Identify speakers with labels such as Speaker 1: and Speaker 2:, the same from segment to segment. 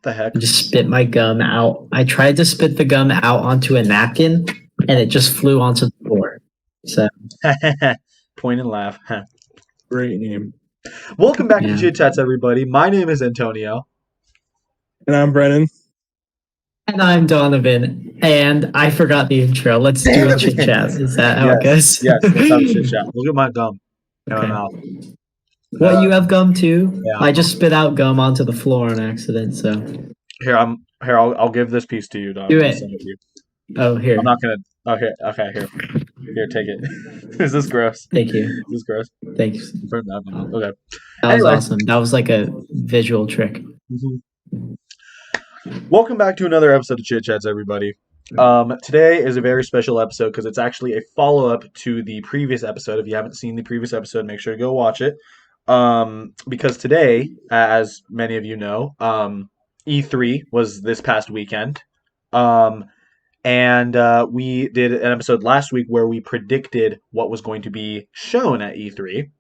Speaker 1: the heck?
Speaker 2: I just spit my gum out. I tried to spit the gum out onto a napkin, and it just flew onto the floor. So
Speaker 1: Point and laugh.
Speaker 3: Great name.
Speaker 1: Welcome back to Chit Chats, everybody. My name is Antonio.
Speaker 3: And I'm Brennen.
Speaker 2: And I'm Donavan. And I forgot the intro. Let's do a chit chat. Is that how it goes?
Speaker 1: Yes, let's have a chit chat. Look at my gum.
Speaker 2: Okay.
Speaker 1: My mouth.
Speaker 2: What, you have gum too?
Speaker 1: Yeah.
Speaker 2: I just spit out gum onto the floor on accident, so.
Speaker 1: I'll give this piece to you, Donovan.
Speaker 2: Do it.
Speaker 1: Send it to you.
Speaker 2: Oh, here.
Speaker 1: I'm not gonna. Okay, here. Here, take it. Is this gross?
Speaker 2: Thank you.
Speaker 1: Is this gross?
Speaker 2: Thanks.
Speaker 1: Okay.
Speaker 2: That was awesome. That was like a visual trick.
Speaker 1: Mm-hmm. Welcome back to another episode of Chit Chats, everybody. Today is a very special episode because it's actually a follow-up to the previous episode. If you haven't seen the previous episode, make sure to go watch it. Because today, as many of you know, E3 was this past weekend. And we did an episode last week where we predicted what was going to be shown at E3.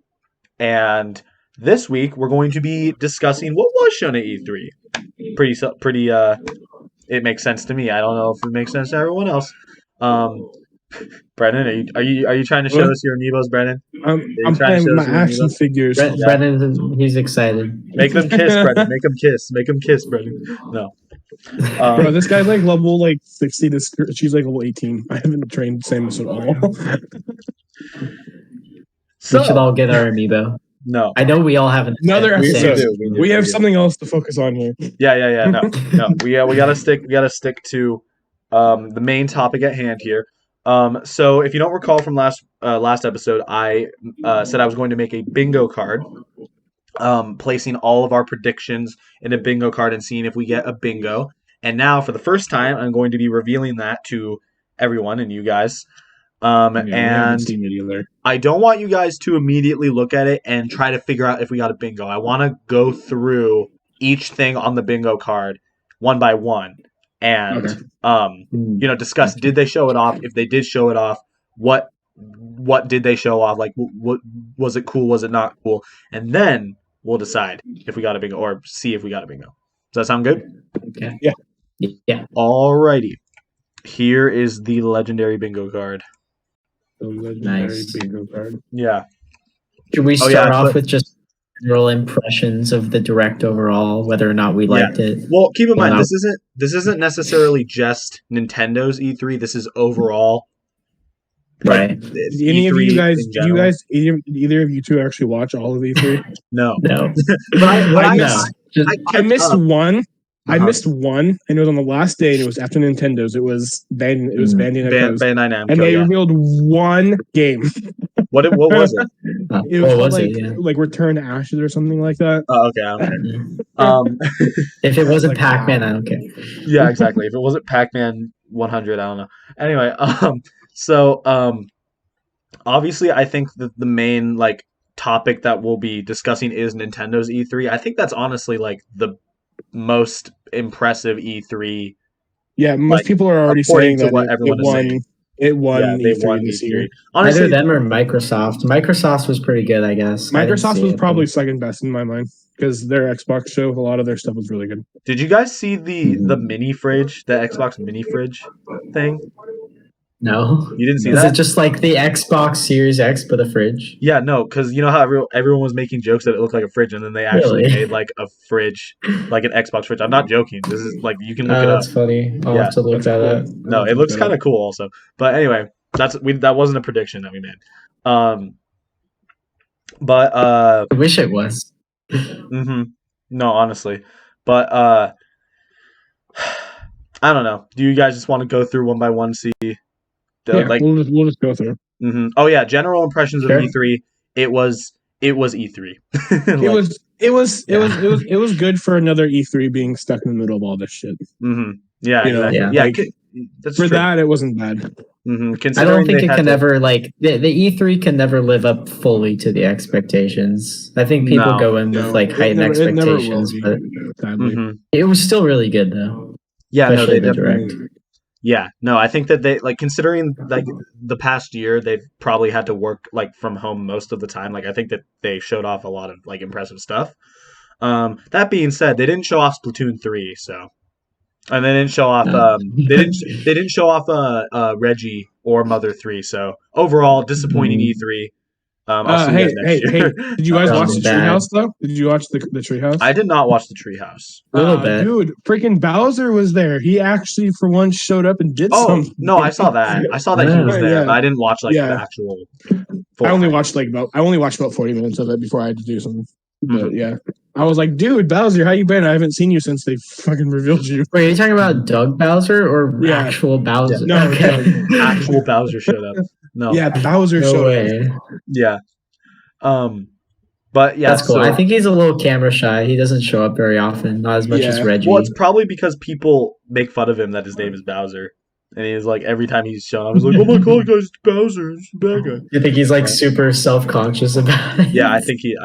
Speaker 1: And this week, we're going to be discussing what was shown at E3. Pretty. It makes sense to me. I don't know if it makes sense to everyone else. Brennen, are you trying to show us your amiibos, Brennen?
Speaker 3: I'm playing my action figures.
Speaker 2: Brennen, he's excited.
Speaker 1: Make them kiss, Brennen. Make them kiss. Make them kiss, Brennen. No.
Speaker 3: Bro, this guy's like level 60. She's like level 18. I haven't trained Samus at all.
Speaker 2: So, we should all get our amiibo.
Speaker 1: No,
Speaker 2: I know we all have
Speaker 3: another episode. We have something else to focus on here.
Speaker 1: Yeah. No. We gotta stick to the main topic at hand here. So if you don't recall from last episode, I said I was going to make a bingo card, placing all of our predictions in a bingo card and seeing if we get a bingo. And now, for the first time, I'm going to be revealing that to everyone and you guys. And seen it either. I don't want you guys to immediately look at it and try to figure out if we got a bingo. I want to go through each thing on the bingo card one by one and discuss, did they show it off? If they did show it off, what did they show off? Like, what was it cool? Was it not cool? And then we'll decide if we got a bingo or see if we got a bingo. Does that sound good?
Speaker 2: Okay.
Speaker 3: Yeah.
Speaker 1: Alrighty. Here is the legendary bingo card.
Speaker 2: Nice.
Speaker 3: Bingo card.
Speaker 1: Yeah.
Speaker 2: Should we start off with just general impressions of the direct overall, whether or not we liked it?
Speaker 1: Well, keep in mind this isn't necessarily just Nintendo's E3. This is overall.
Speaker 2: Right.
Speaker 3: Any of you guys? Do you guys? Either of you two actually watch all of E3?
Speaker 1: No.
Speaker 3: I missed one. I missed one, and it was on the last day, and it was after Nintendo's. It was Bandai Namco, and they revealed one game.
Speaker 1: What was it?
Speaker 3: It was like Return to Ashes or something like that.
Speaker 1: Oh, okay.
Speaker 2: If it wasn't Pac-Man, I don't care.
Speaker 1: Yeah, exactly. If it wasn't Pac-Man 100, I don't know. Anyway, so obviously, I think that the main topic that we'll be discussing is Nintendo's E3. I think that's honestly the most impressive E3.
Speaker 3: Yeah, most people are already saying that it won E3 this year.
Speaker 2: Honestly, either them or Microsoft. Microsoft was pretty good, I guess.
Speaker 3: Microsoft was probably second best in my mind because their Xbox show, a lot of their stuff was really good.
Speaker 1: Did you guys see the mini fridge, the Xbox mini fridge thing?
Speaker 2: No.
Speaker 1: You didn't see that?
Speaker 2: Is it just like the Xbox Series X but a fridge?
Speaker 1: Yeah, no, because you know how everyone was making jokes that it looked like a fridge, and then they actually made a fridge, like an Xbox fridge. I'm not joking. This is you can look it up.
Speaker 2: That's funny. I'll have to look that up.
Speaker 1: No, it looks kind of cool also. But anyway, that wasn't a prediction that we made. But
Speaker 2: I wish it was.
Speaker 1: No, honestly. But I don't know. Do you guys just want to go through one by one, see?
Speaker 3: We'll just go through.
Speaker 1: Oh yeah, general impressions of E3. It was E3.
Speaker 3: It was good for another E3 being stuck in the middle of all this shit.
Speaker 1: Yeah, exactly.
Speaker 3: For that, it wasn't bad.
Speaker 2: I don't think it can ever the E3 can never live up fully to the expectations. I think people go in with heightened expectations, but it was still really good though.
Speaker 1: Yeah, no, they definitely. Yeah, no, I think that they considering the past year, they've probably had to work from home most of the time. I think that they showed off a lot of impressive stuff. That being said, they didn't show off Splatoon 3, so. And they didn't show off. They didn't show off Reggie or Mother 3. So overall, disappointing E3. I'll see you guys next year.
Speaker 3: Hey! Did you guys watch the Treehouse though? Did you watch the Treehouse?
Speaker 1: I did not watch the Treehouse.
Speaker 2: A little bit,
Speaker 3: dude. Freaking Bowser was there. He actually, for once, showed up and did something.
Speaker 1: No, I saw that. I saw that he was there, but I didn't watch the actual.
Speaker 3: I only watched about 40 minutes of it before I had to do something. But yeah. I was like, dude, Bowser, how you been? I haven't seen you since they fucking revealed you.
Speaker 2: Wait, are you talking about Doug Bowser or actual Bowser?
Speaker 3: Yeah. No,
Speaker 2: okay.
Speaker 1: Actual Bowser showed up. No.
Speaker 3: Yeah, Bowser showed up.
Speaker 1: Yeah. But yeah,
Speaker 2: that's cool. So, I think he's a little camera shy. He doesn't show up very often, not as much as Reggie.
Speaker 1: Well, it's probably because people make fun of him that his name is Bowser. And he's like, every time he's shown up, he's like, oh my god, guys, it's Bowser, it's a bad guy.
Speaker 2: You think he's like super self-conscious about it?
Speaker 1: Yeah, I think he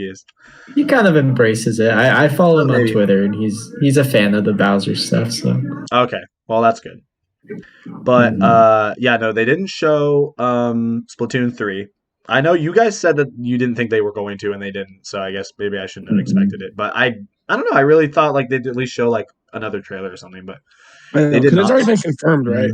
Speaker 1: is.
Speaker 2: He kind of embraces it. I follow him on Twitter, and he's a fan of the Bowser stuff. So
Speaker 1: okay, well that's good. But they didn't show Splatoon 3. I know you guys said that you didn't think they were going to, and they didn't. So I guess maybe I shouldn't have expected it. But I don't know. I really thought like they'd at least show like another trailer or something. But they did not.
Speaker 3: It's already been confirmed, right?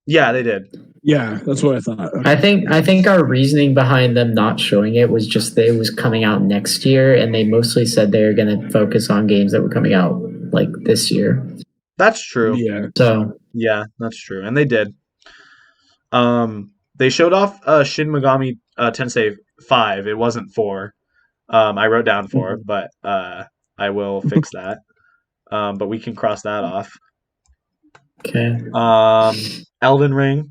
Speaker 1: Yeah, they did.
Speaker 3: Yeah, that's what I thought.
Speaker 2: Okay. I think our reasoning behind them not showing it was just that it was coming out next year, and they mostly said they were going to focus on games that were coming out like this year.
Speaker 1: That's true.
Speaker 3: Yeah.
Speaker 2: So
Speaker 1: yeah, that's true, and they did. They showed off Shin Megami Tensei 5. It wasn't 4. I wrote down 4, but I will fix that. But we can cross that off.
Speaker 2: Okay.
Speaker 1: Elden Ring.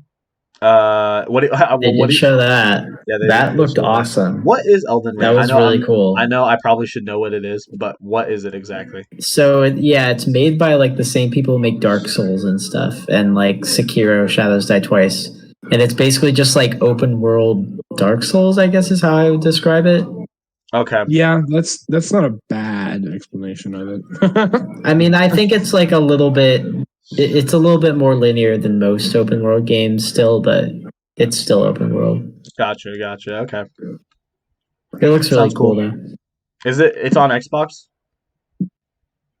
Speaker 2: What did show that? Yeah, that looked awesome.
Speaker 1: What is Elden Ring?
Speaker 2: That was really cool.
Speaker 1: I know I probably should know what it is, but what is it exactly?
Speaker 2: So it's made by like the same people who make Dark Souls and stuff, and like Sekiro, Shadows Die Twice, and it's basically just like open world Dark Souls, I guess is how I would describe it.
Speaker 1: Okay.
Speaker 3: Yeah, that's not a bad explanation of it.
Speaker 2: I mean, I think it's like a little bit. It's a little bit more linear than most open world games still, but it's still open world.
Speaker 1: Gotcha. Okay.
Speaker 2: It looks really cool though.
Speaker 1: Is it? It's on Xbox?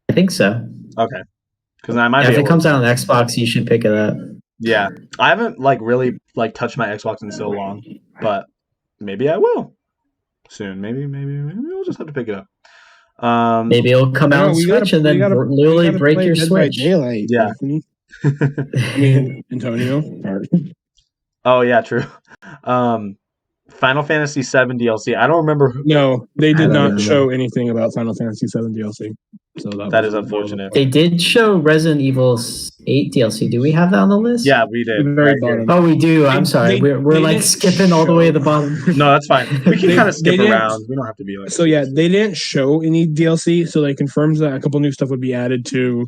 Speaker 2: I think so.
Speaker 1: Okay. Because I might.
Speaker 2: If it comes out on Xbox, you should pick it up.
Speaker 1: Yeah, I haven't really touched my Xbox in so long, but maybe I will soon. Maybe I'll just have to pick it up.
Speaker 2: Maybe it'll come out on Switch and then literally break your Switch.
Speaker 3: Daylight,
Speaker 1: yeah.
Speaker 3: I mean, Antonio.
Speaker 1: Oh yeah, true. Final Fantasy VII DLC. I don't remember.
Speaker 3: No, they did not show anything about Final Fantasy VII DLC. So
Speaker 1: that is unfortunate.
Speaker 2: They did show Resident Evil 8 DLC. Do we have that on the list?
Speaker 1: Yeah, we did.
Speaker 3: Very bottom.
Speaker 2: Oh, we do. I'm sorry. We're like skipping all the way to the bottom.
Speaker 1: No, that's fine. We can kind of skip around. We don't have to be like.
Speaker 3: So yeah, they didn't show any DLC. So they confirmed that a couple new stuff would be added to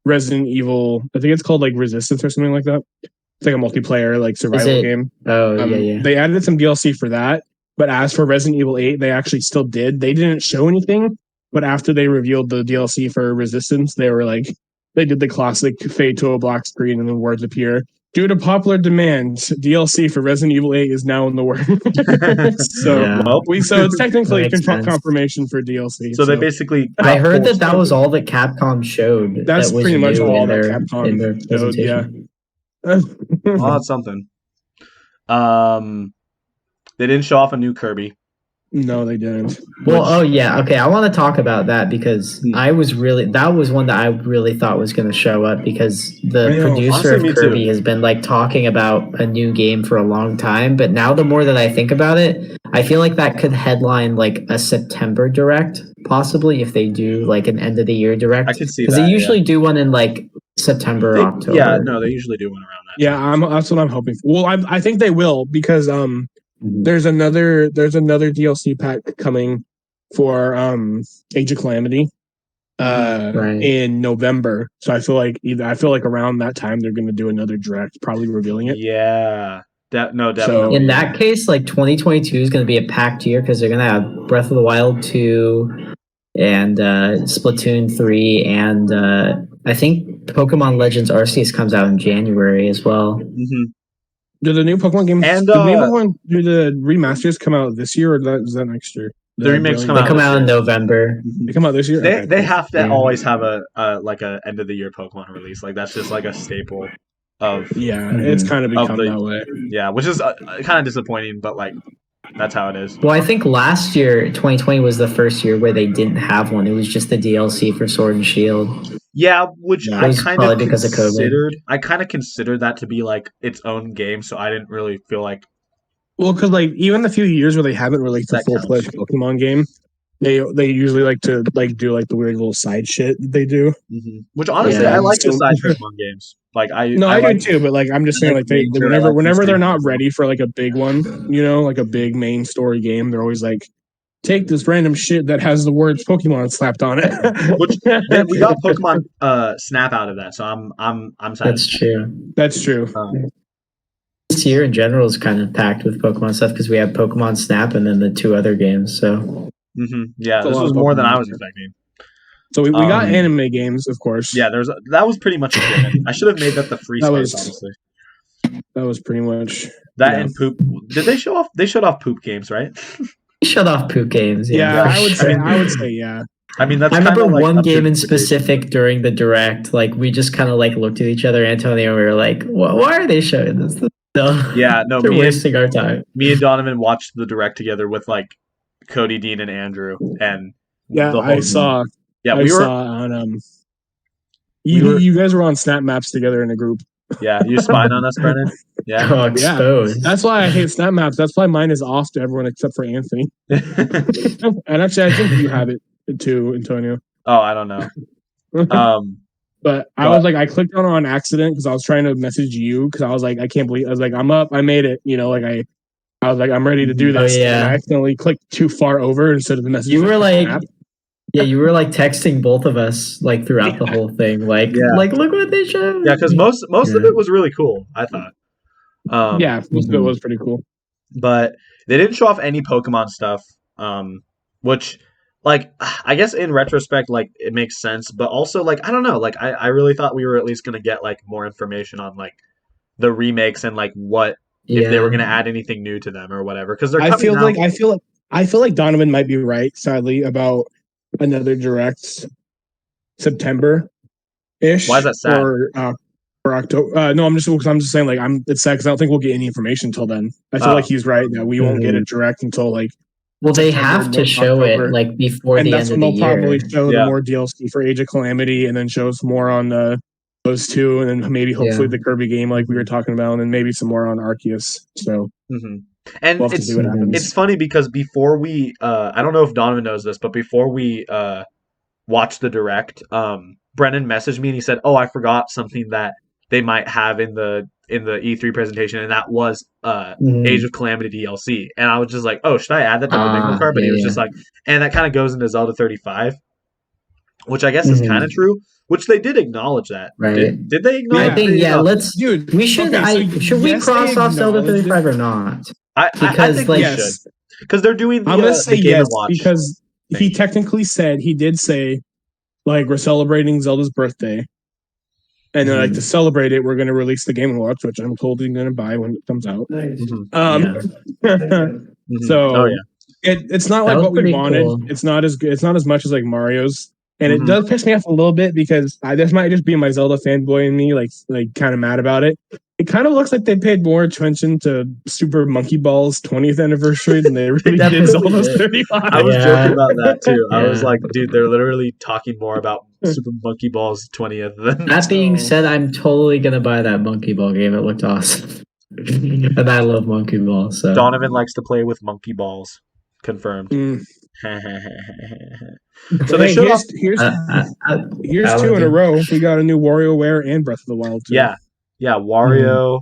Speaker 3: Resident Evil. I think it's called like Resistance or something like that. It's like a multiplayer like survival game.
Speaker 2: Oh yeah.
Speaker 3: They added some DLC for that. But as for Resident Evil 8, they actually still did. They didn't show anything. But after they revealed the DLC for Resistance, they were like, they did the classic fade to a black screen and then words appear. Due to popular demand, DLC for Resident Evil 8 is now in the works. So it's technically confirmation for DLC.
Speaker 1: So they basically.
Speaker 2: I heard that was all that Capcom showed.
Speaker 3: That's
Speaker 2: that was
Speaker 3: pretty much all that Capcom showed. Yeah.
Speaker 1: Oh, that's something. They didn't show off a new Kirby.
Speaker 3: No, they didn't.
Speaker 2: Well, okay. I want to talk about that because that was one that I really thought was going to show up because the producer of Kirby has been like talking about a new game for a long time. But now the more that I think about it, I feel like that could headline like a September direct, possibly if they do like an end of the year direct.
Speaker 1: I could see that
Speaker 2: because they usually do one in like September, October.
Speaker 1: Yeah, no, they usually do one around that.
Speaker 3: Yeah, that's what I'm hoping for. Well, I think they will because there's another DLC pack coming for Age of Calamity in November. So I feel like around that time they're going to do another direct, probably revealing it.
Speaker 1: Yeah. Definitely.
Speaker 2: So in that case, like 2022 is going to be a packed year because they're going to have Breath of the Wild 2 and Splatoon 3 and I think Pokemon Legends Arceus comes out in January as well.
Speaker 1: Mm-hmm.
Speaker 3: Do the new Pokemon games
Speaker 1: and
Speaker 3: do the remasters come out this year or is that next year?
Speaker 1: The remakes come
Speaker 2: out in November.
Speaker 3: They come out this year.
Speaker 1: They have to always have a like a end of the year Pokemon release. Like that's just like a staple of.
Speaker 3: It's kind of become that way.
Speaker 1: Yeah, which is kind of disappointing, but like that's how it is.
Speaker 2: Well, I think last year, 2020, was the first year where they didn't have one. It was just the DLC for Sword and Shield.
Speaker 1: Yeah, which I kind of
Speaker 2: because of COVID.
Speaker 1: I kind of considered that to be like its own game, so I didn't really feel like.
Speaker 3: Well, because like even the few years where they haven't released a full-fledged Pokemon game, they usually like to like do like the weird little side shit that they do.
Speaker 1: Mm-hmm. Which honestly, I like the side Pokemon games. Like I
Speaker 3: do too, but like I'm just saying, like they whenever they're not ready for like a big one, like a big main story game, they're always like, take this random shit that has the words Pokemon slapped on it.
Speaker 1: Which we got Pokemon Snap out of that, so I'm satisfied.
Speaker 3: That's true.
Speaker 2: This year in general is kind of packed with Pokemon stuff because we have Pokemon Snap and then the 2 other games. So
Speaker 1: yeah, this was more than I was expecting.
Speaker 3: So we got anime games, of course.
Speaker 1: Yeah, that was pretty much a given. I should have made that the free space, honestly.
Speaker 3: That was pretty much
Speaker 1: that and poop. Did they show off? They showed off poop games, right?
Speaker 2: They showed off poop games.
Speaker 3: Yeah, I would say yeah.
Speaker 1: I mean, that's.
Speaker 2: I remember
Speaker 1: like
Speaker 2: one game in specific during the direct. Like we just kind of like looked at each other, Antonio, and we were like, "Why are they showing this?" No.
Speaker 1: Yeah, no,
Speaker 2: we're wasting our time.
Speaker 1: Me and Donovan watched the direct together with like Cody, Dean, and Andrew, and
Speaker 3: I saw.
Speaker 1: Yeah,
Speaker 3: we saw on you guys were on Snap Maps together in a group.
Speaker 1: Yeah, you spying on us, Brennen? Yeah,
Speaker 2: exposed.
Speaker 3: That's why I hate Snap Maps. That's why mine is off to everyone except for Anthony. And actually, I think you have it too, Antonio.
Speaker 1: Oh, I don't know.
Speaker 3: But I was like, I clicked on accident because I was trying to message you because I was like, I can't believe. I was like, I'm up, I made it. Like I was like, I'm ready to do this. And I accidentally clicked too far over instead of the message.
Speaker 2: You were like. Yeah, you were like texting both of us like throughout the whole thing. Like look what they showed.
Speaker 1: Yeah, because most of it was really cool, I thought.
Speaker 3: Most of it was pretty cool.
Speaker 1: But they didn't show off any Pokemon stuff, which, like, I guess in retrospect, like, it makes sense. But also, like, I don't know. Like, I really thought we were at least going to get, like, more information on, like, the remakes and, like, what, if they were going to add anything new to them or whatever. Because I feel
Speaker 3: like Donovan might be right, sadly, about another direct September-ish.
Speaker 1: Why is that sad?
Speaker 3: Or October. No, I'm just saying like it's sad because I don't think we'll get any information until then. I feel like he's right that we won't get a direct until like.
Speaker 2: Well, they have to show October. It like before the end of the year. And that's when they'll
Speaker 3: probably show the more DLC for Age of Calamity, and then show some more on those 2, and then maybe hopefully the Kirby game like we were talking about, and then maybe some more on Arceus. So.
Speaker 1: And it's funny because before we I don't know if Donovan knows this, but before we watched the direct, Brennen messaged me and he said, "Oh, I forgot something that they might have in the E3 presentation, and that was Age of Calamity DLC." And I was just like, "Oh, should I add that to the bingo card?" But he was just like, and that kind of goes into Zelda 35, which I guess is kind of true. Which they did acknowledge that.
Speaker 2: Right.
Speaker 1: Did they acknowledge?
Speaker 2: I think let's. Dude, we should. Should we cross off Zelda 35 or not?
Speaker 1: I think we should. Because they're doing.
Speaker 3: I'm gonna say yes because he technically did say, like, we're celebrating Zelda's birthday, and then like to celebrate it, we're gonna release the Game & Watch, which I'm totally gonna buy when it comes out. So it's not like what we wanted. Cool. It's not as good. It's not as much as like Mario's. And it does piss me off a little bit because this might just be my Zelda fanboy in me, like kind of mad about it. It kind of looks like they paid more attention to Super Monkey Ball's 20th anniversary than they really did Zelda's 35.
Speaker 1: I was joking about that too. I was like, dude, they're literally talking more about Super Monkey Ball's 20th than.
Speaker 2: That being said, I'm totally gonna buy that Monkey Ball game. It looked awesome, and I love Monkey Ball. So
Speaker 1: Donovan likes to play with monkey balls. Confirmed.
Speaker 3: So they showed here's 2 in a row. We got a new WarioWare and Breath of the Wild too.
Speaker 1: Yeah, Wario.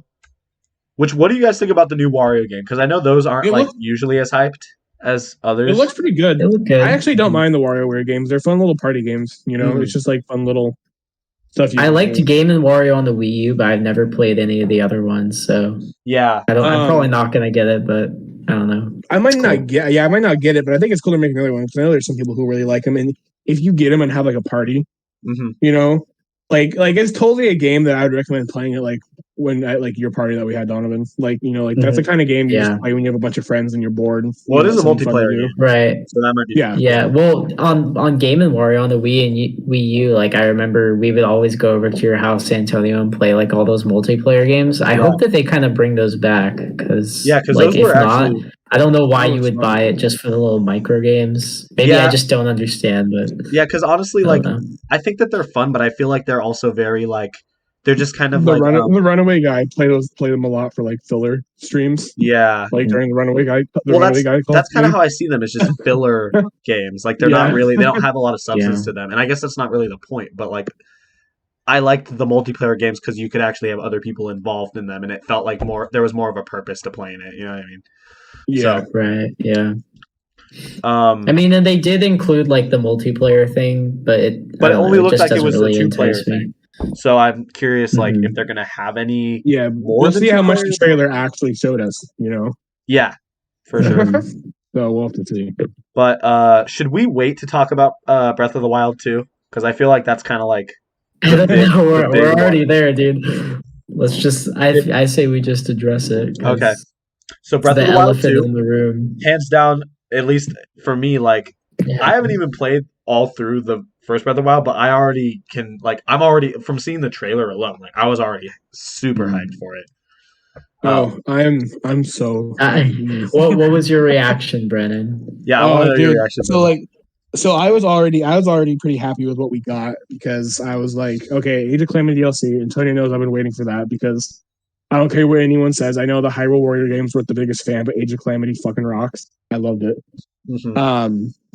Speaker 1: What do you guys think about the new Wario game? Because I know those aren't usually as hyped as others.
Speaker 3: It looks pretty good. I actually don't mind the WarioWare games. They're fun little party games. It's just like fun little stuff.
Speaker 2: I liked Game & Wario on the Wii U, but I've never played any of the other ones. So
Speaker 1: yeah,
Speaker 2: I'm probably not gonna get it, but I don't know.
Speaker 3: I might not get it, but I think it's cool to make another one because I know there's some people who really like them, and if you get them and have like a party, like it's totally a game that I would recommend playing it like when at like your party that we had, Donovan. Like, you know, like that's the kind of game you just play when you have a bunch of friends and you're bored.
Speaker 1: Well, it is a multiplayer game,
Speaker 2: right?
Speaker 1: So that might be
Speaker 2: yeah. Well, on Game & Wario on the Wii and Wii U, like I remember we would always go over to your house, Antonio, and play like all those multiplayer games. I hope that they kind of bring those back because like
Speaker 1: those
Speaker 2: if
Speaker 1: were
Speaker 2: not,
Speaker 1: actually,
Speaker 2: I don't know why you would buy it just for the little micro games. Maybe I just don't understand, but
Speaker 1: because honestly, like I think that they're fun, but I feel like they're also very like they're just kind of
Speaker 3: the
Speaker 1: like
Speaker 3: the Runaway Guy. Play them a lot for like filler streams.
Speaker 1: Yeah,
Speaker 3: like during the Runaway Guy.
Speaker 1: That's kind of how I see them. It's just filler games. Like they're not really. They don't have a lot of substance to them, and I guess that's not really the point. But like, I liked the multiplayer games because you could actually have other people involved in them, and it felt like there was more of a purpose to playing it. You know what I mean?
Speaker 2: Yeah. So, right. Yeah. I mean, and they did include like the multiplayer thing, but it
Speaker 1: only looked like it was really a 2-player thing. So I'm curious, like, if they're gonna have any.
Speaker 3: Yeah, we'll see how much the trailer actually showed us. You know.
Speaker 1: Yeah, for sure.
Speaker 3: So we'll have to see.
Speaker 1: But should we wait to talk about Breath of the Wild 2? Because I feel like that's kind of like.
Speaker 2: We're already there, dude. Let's just. I say we just address it.
Speaker 1: Okay. So Breath of the Wild 2,
Speaker 2: in the room.
Speaker 1: hands down, at least for me, like I haven't even played all through the first Breath of the Wild, but I already can I'm already from seeing the trailer alone, like I was already super hyped for it.
Speaker 3: I'm so.
Speaker 2: What was your reaction, Brennen?
Speaker 1: Yeah, I want to know your reaction.
Speaker 3: So I was already pretty happy with what we got because I was like, okay, Age of Calamity DLC. Antonio knows I've been waiting for that because I don't care what anyone says. I know the Hyrule Warrior games were the biggest fan, but Age of Calamity fucking rocks. I loved it.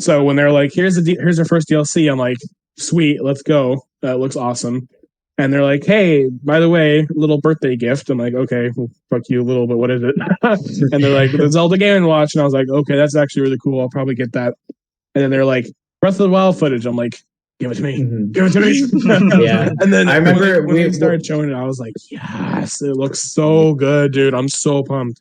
Speaker 3: So when they're like, here's our first DLC, I'm like, sweet, let's go. That looks awesome. And they're like, hey, by the way, little birthday gift. I'm like, okay, well, fuck you a little, but what is it? And they're like, the Zelda Game & Watch. And I was like, okay, that's actually really cool. I'll probably get that. And then they're like, Breath of the Wild footage. I'm like, give it to me. Give it to me.
Speaker 2: Yeah.
Speaker 3: And then
Speaker 2: I remember
Speaker 3: when we started showing it, I was like, yes, it looks so good, dude. I'm so pumped.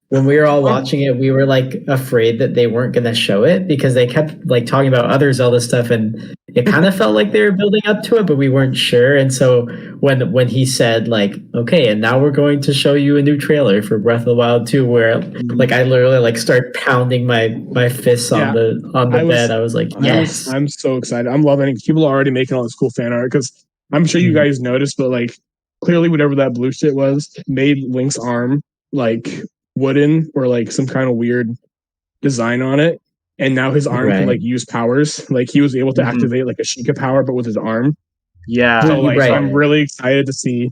Speaker 2: When we were all watching it, we were like afraid that they weren't going to show it because they kept like talking about other Zelda stuff, and it kind of felt like they were building up to it, but we weren't sure. And so when he said like, okay, and now we're going to show you a new trailer for Breath of the Wild 2, where like I literally like start pounding my fists on the bed. I was like, yes,
Speaker 3: I'm so excited. I'm loving it. People are already making all this cool fan art because I'm sure you guys noticed, but like clearly whatever that blue shit was made Link's arm like wooden or like some kind of weird design on it, and now his arm can like use powers. Like he was able to activate like a Sheikah power, but with his arm. So like I'm really excited to see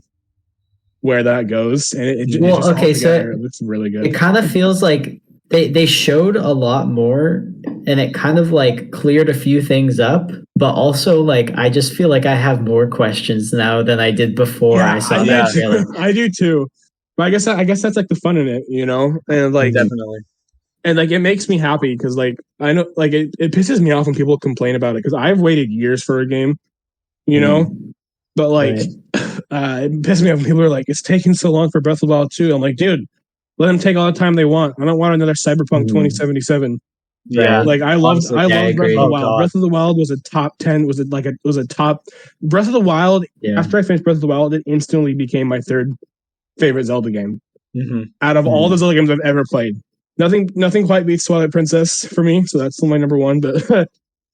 Speaker 3: where that goes. And it just it looks really good.
Speaker 2: It kind of feels like they showed a lot more, and it kind of like cleared a few things up, but also like I just feel like I have more questions now than I did before I saw that trailer.
Speaker 3: I do too. But I guess that's like the fun in it, you know? And like
Speaker 1: definitely.
Speaker 3: And like it makes me happy because like I know like it pisses me off when people complain about it because I've waited years for a game, you know? But like it pisses me off when people are like, it's taking so long for Breath of the Wild 2. I'm like, dude, let them take all the time they want. I don't want another Cyberpunk 2077.
Speaker 1: Yeah,
Speaker 3: like I loved Breath of the Wild. Breath of the Wild was a top 10. Was a top Breath of the Wild. After I finished Breath of the Wild, it instantly became my third favorite Zelda game. Out of all the Zelda games I've ever played, nothing quite beats Twilight Princess for me, so that's still my number one. But the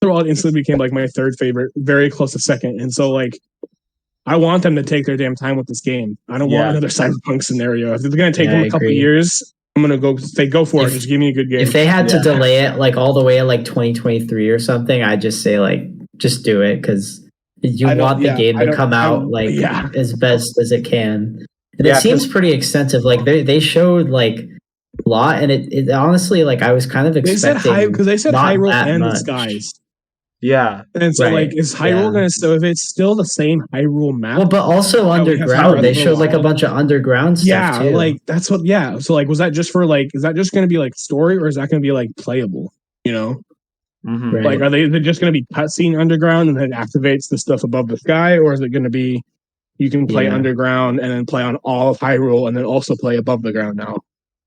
Speaker 3: Wild instantly became like my third favorite, very close to second. And so like, I want them to take their damn time with this game. I don't want another Cyberpunk scenario. If they're gonna take them a couple years, I'm gonna go for it. Just give me a good game.
Speaker 2: If they had to delay it like all the way at like 2023 or something, I'd just say like just do it because you want the game to come out as best as it can. And it seems pretty extensive. Like they showed like a lot, and it honestly like I was kind of expecting
Speaker 3: because they said Hyrule and the skies.
Speaker 1: Yeah,
Speaker 3: and so like is Hyrule gonna? So if it's still the same Hyrule map,
Speaker 2: well, but also underground, they showed like a bunch of underground stuff too.
Speaker 3: Like that's what. Yeah, so like was that just for like? Is that just gonna be like story, or is that gonna be like playable? You know. Like, are they just going to be cutscene underground and then activates the stuff above the sky, or is it going to be you can play underground and then play on all of Hyrule and then also play above the ground now?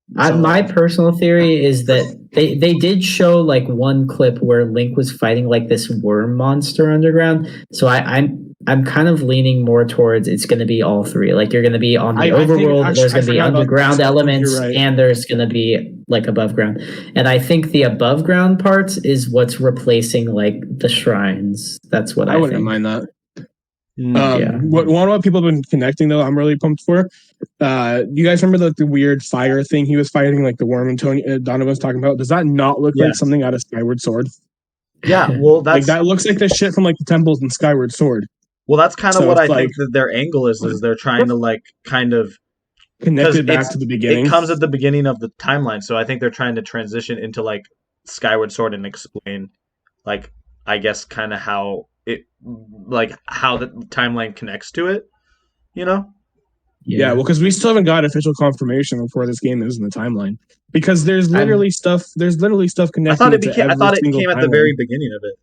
Speaker 2: My personal theory is that they did show like one clip where Link was fighting like this worm monster underground. So I'm kind of leaning more towards it's going to be all three. Like you're going to be on the overworld, there's going to be underground elements, and there's going to be like above ground. And I think the above ground parts is what's replacing like the shrines. That's what I
Speaker 3: wouldn't
Speaker 2: think.
Speaker 3: mind that. What people have been connecting though, I'm really pumped for. You guys remember the weird fire thing he was fighting, like the worm and Donovan was talking about? Does that not look like something out of Skyward Sword?
Speaker 1: Yeah, well,
Speaker 3: like that looks like the shit from like the temples in Skyward Sword.
Speaker 1: Well, that's kind of what I think that their angle is they're trying to like kind of
Speaker 3: connect it back to the beginning.
Speaker 1: It comes at the beginning of the timeline, so I think they're trying to transition into like Skyward Sword and explain, like I guess kind of how how the timeline connects to it, you know?
Speaker 3: Yeah, well, because we still haven't got official confirmation of where this game is in the timeline. Because there's literally stuff connecting. I thought it came at
Speaker 1: the very beginning of it.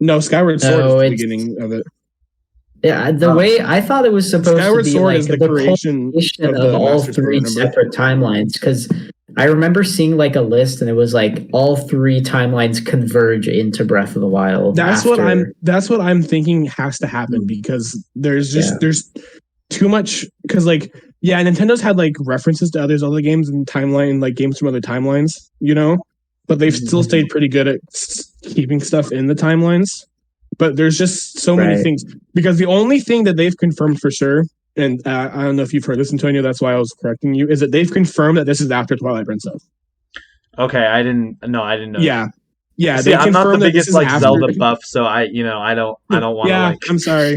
Speaker 3: No, Skyward Sword is the beginning of it.
Speaker 2: Yeah, the way I thought it was supposed
Speaker 3: Skyward
Speaker 2: to be
Speaker 3: Sword
Speaker 2: like
Speaker 3: is the creation
Speaker 2: of all three separate timelines. Because I remember seeing like a list, and it was like all three timelines converge into Breath of the Wild.
Speaker 3: That's what I'm thinking has to happen, because there's too much. Because Nintendo's had like references to other games and timeline, like games from other timelines, you know, but they've still stayed pretty good at keeping stuff in the timelines. But there's just so many things, because the only thing that they've confirmed for sure, and I don't know if you've heard this, Antonio, that's why I was correcting you, is that they've confirmed that this is after Twilight Princess.
Speaker 1: Okay, I didn't know.
Speaker 3: Yeah.
Speaker 1: See, I'm not the biggest like Zelda buff, so I don't want to like.
Speaker 3: I'm sorry,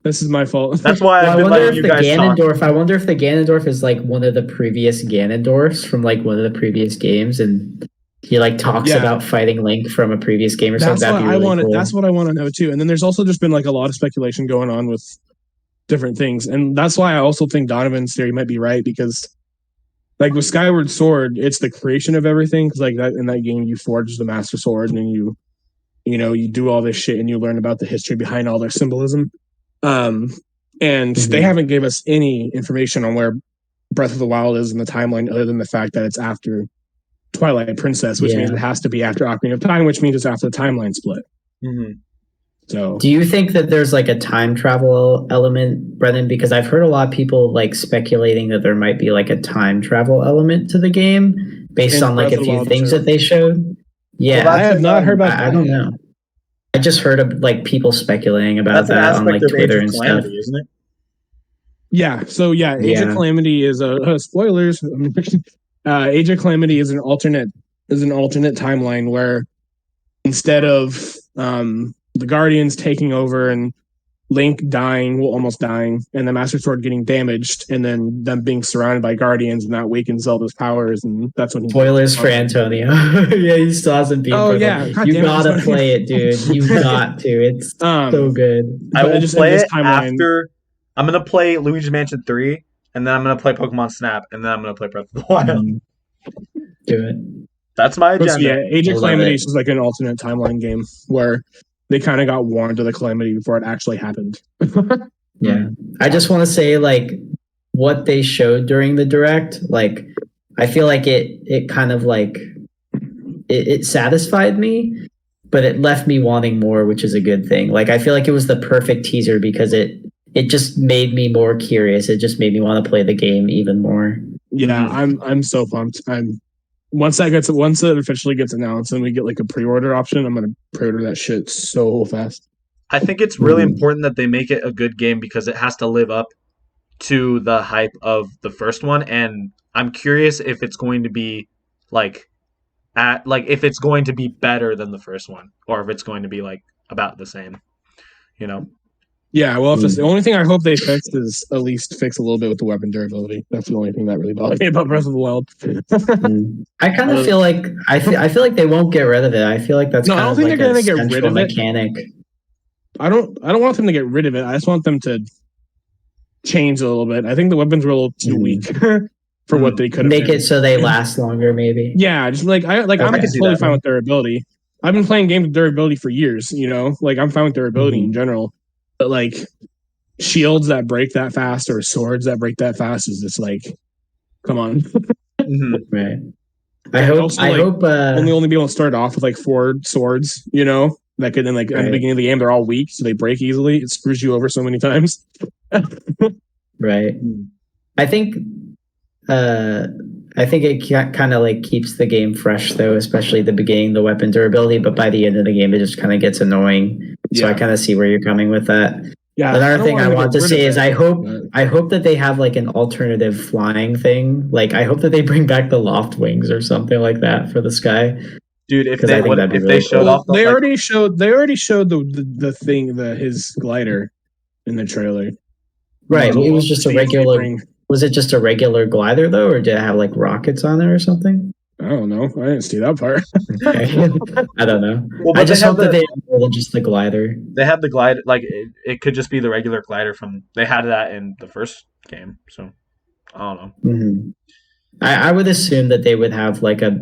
Speaker 3: this is my fault.
Speaker 1: That's why I've been letting you guys talk.
Speaker 2: I wonder if the Ganondorf is like one of the previous Ganondorfs from like one of the previous games, and he like talks about fighting Link from a previous game or something. That'd be really cool.
Speaker 3: That's what I want to know too. And then there's also just been like a lot of speculation going on with different things, and that's why I also think Donovan's theory might be right, because like with Skyward Sword, it's the creation of everything. Because like that in that game, you forge the Master Sword, and then you do all this shit, and you learn about the history behind all their symbolism. And they haven't gave us any information on where Breath of the Wild is in the timeline, other than the fact that it's after Twilight Princess, which means it has to be after Ocarina of Time, which means it's after the timeline split.
Speaker 1: Mm-hmm.
Speaker 3: So,
Speaker 2: do you think that there's like a time travel element, Brennen? Because I've heard a lot of people like speculating that there might be like a time travel element to the game based on like a few things that they showed. Yeah,
Speaker 3: I have not heard about that.
Speaker 2: I don't know. I just heard of like people speculating about that on like Twitter and stuff.
Speaker 1: Isn't it?
Speaker 3: Yeah. So Age of Calamity is spoilers. Age of Calamity is an alternate timeline where instead of the Guardians taking over and Link almost dying, and the Master Sword getting damaged, and then them being surrounded by Guardians, and that weakens Zelda's powers, and that's when
Speaker 2: spoilers for Antonio. Yeah, he still hasn't beat.
Speaker 3: Oh yeah,
Speaker 2: you gotta play it, dude. You got to. It's so good.
Speaker 1: I will play it after. I'm gonna play Luigi's Mansion 3, and then I'm gonna play Pokemon Snap, and then I'm gonna play Breath of the Wild.
Speaker 2: Do it.
Speaker 1: That's my agenda.
Speaker 3: Yeah, Age of Calamity is like an alternate timeline game where they kind of got warned of the calamity before it actually happened.
Speaker 2: Yeah. I just want to say, like, what they showed during the direct, like, I feel like it kind of like it satisfied me, but it left me wanting more, which is a good thing. Like, I feel like it was the perfect teaser because it just made me more curious. It just made me want to play the game even more.
Speaker 3: Yeah, I'm so pumped. Once it officially gets announced and we get like a pre-order option, I'm gonna pre-order that shit so fast.
Speaker 1: I think it's really important that they make it a good game because it has to live up to the hype of the first one, and I'm curious if it's going to be if it's going to be better than the first one, or if it's going to be like about the same, you know.
Speaker 3: Yeah, well, the only thing I hope they fix is at least fix a little bit with the weapon durability. That's the only thing that really bothers me about Breath of the Wild.
Speaker 2: I kind of feel like I feel like they won't get rid of it. I feel like that's
Speaker 3: I don't think they're going to get rid of
Speaker 2: mechanic.
Speaker 3: I don't want them to get rid of it. I just want them to change a little bit. I think the weapons were a little too weak for what they could
Speaker 2: make it so they last longer. Maybe.
Speaker 3: Yeah, just I'm totally fine with durability. I've been playing games with durability for years. You know, like I'm fine with durability in general. But like shields that break that fast or swords that break that fast is just like, come on.
Speaker 2: Right. I hope.
Speaker 3: Also, only be able to start off with like 4 swords. You know, that could then at the beginning of the game they're all weak, so they break easily. It screws you over so many times.
Speaker 2: Right. I think it kind of like keeps the game fresh though, especially at the beginning, the weapon durability. But by the end of the game, it just kind of gets annoying. So I kind of see where you're coming with that. Yeah. Another thing I want to say is I hope that they have like an alternative flying thing. Like I hope that they bring back the loft wings or something like that for the sky.
Speaker 1: Dude, if they showed off,
Speaker 3: they already showed the thing, his glider in the trailer.
Speaker 2: Right. It was just a regular. Was it just a regular glider though, or did it have like rockets on it or something?
Speaker 3: I don't know. I didn't see that part.
Speaker 2: I don't know. Well, I just hope that they have more than just the glider.
Speaker 1: They had the glider, like it could just be the regular glider from. They had that in the first game, so I don't know.
Speaker 2: Mm-hmm. I would assume that they would have like a